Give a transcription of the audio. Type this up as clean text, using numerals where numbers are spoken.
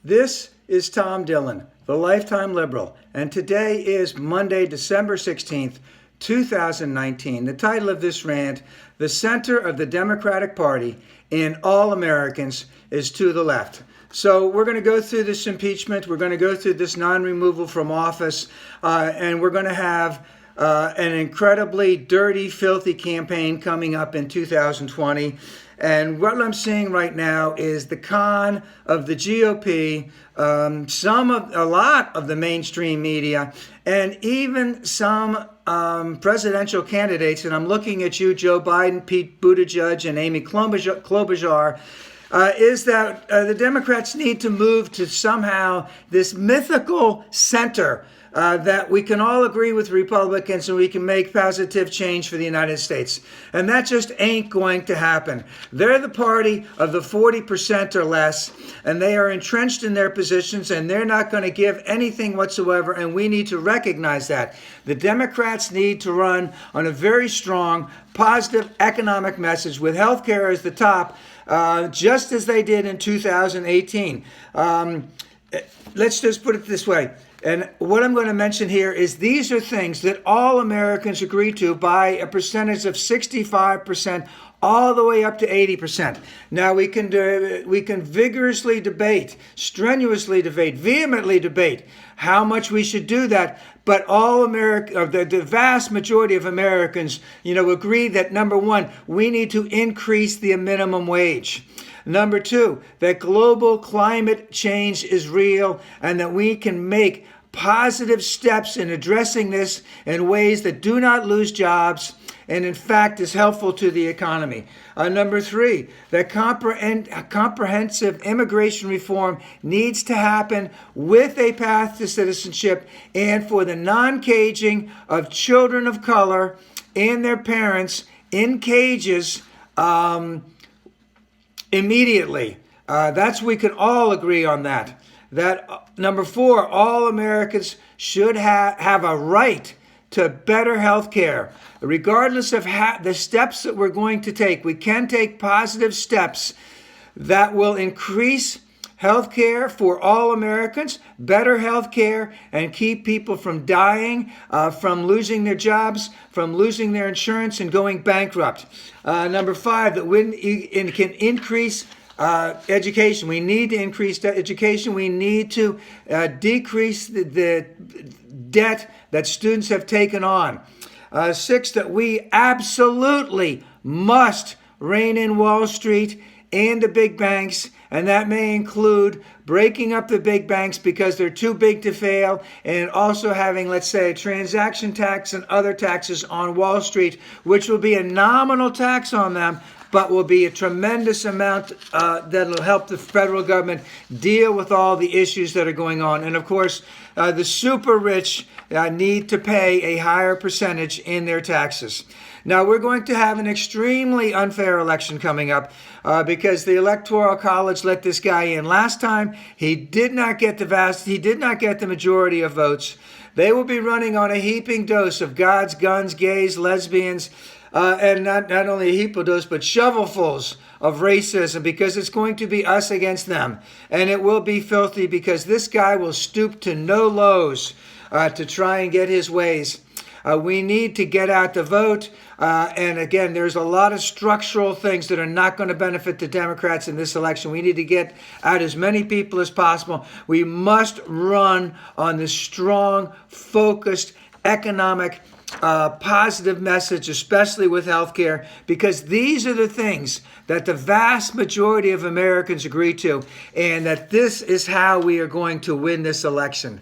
This is Tom Dillon, the Lifetime Liberal, and today is Monday, December 16th, 2019. The title of this rant, "The Center of the Democratic Party in All Americans is to the Left." So we're going to go through this impeachment, we're going to go through this non-removal from office, and we're going to have an incredibly dirty, filthy campaign coming up in 2020. And what I'm seeing right now is the con of the GOP, a lot of the mainstream media, and even some presidential candidates. And I'm looking at you, Joe Biden, Pete Buttigieg, and Amy Klobuchar. Is that the Democrats need to move to somehow this mythical center that we can all agree with Republicans and we can make positive change for the United States. And that just ain't going to happen. They're the party of the 40% or less, and they are entrenched in their positions, and they're not going to give anything whatsoever, and we need to recognize that. The Democrats need to run on a very strong, positive economic message with health care as the top, just as they did in 2018. Let's just put it this way. And what I'm going to mention here is these are things that all Americans agree to by a percentage of 65% all the way up to 80%. Now we can vigorously debate, strenuously debate, vehemently debate how much we should do that. But all the vast majority of Americans, agree that number one, we need to increase the minimum wage. Number two, that global climate change is real and that we can make positive steps in addressing this in ways that do not lose jobs and in fact is helpful to the economy. Number three, that comprehensive immigration reform needs to happen with a path to citizenship and for the non-caging of children of color and their parents in cages immediately. We can all agree on that. Number four, all Americans should have a right to better health care. Regardless of the steps that we're going to take, we can take positive steps that will increase health care for all Americans, better health care, and keep people from dying, from losing their jobs, from losing their insurance and going bankrupt. Number five, that it can increase education. We need to increase education. We need to decrease the debt that students have taken on. Six, that we absolutely must rein in Wall Street and the big banks, and that may include breaking up the big banks because they're too big to fail, and also having, let's say, a transaction tax and other taxes on Wall Street, which will be a nominal tax on them, but will be a tremendous amount that will help the federal government deal with all the issues that are going on. And of course, the super rich need to pay a higher percentage in their taxes. Now, we're going to have an extremely unfair election coming up because the Electoral College let this guy in. Last time, he did not get the majority of votes. They will be running on a heaping dose of gods, guns, gays, lesbians, and not only a heap of dose, but shovelfuls of racism, because it's going to be us against them. And it will be filthy because this guy will stoop to no lows to try and get his ways. We need to get out the vote. And again, there's a lot of structural things that are not going to benefit the Democrats in this election. We need to get out as many people as possible. We must run on this strong, focused, economic, positive message, especially with healthcare, because these are the things that the vast majority of Americans agree to, and that this is how we are going to win this election.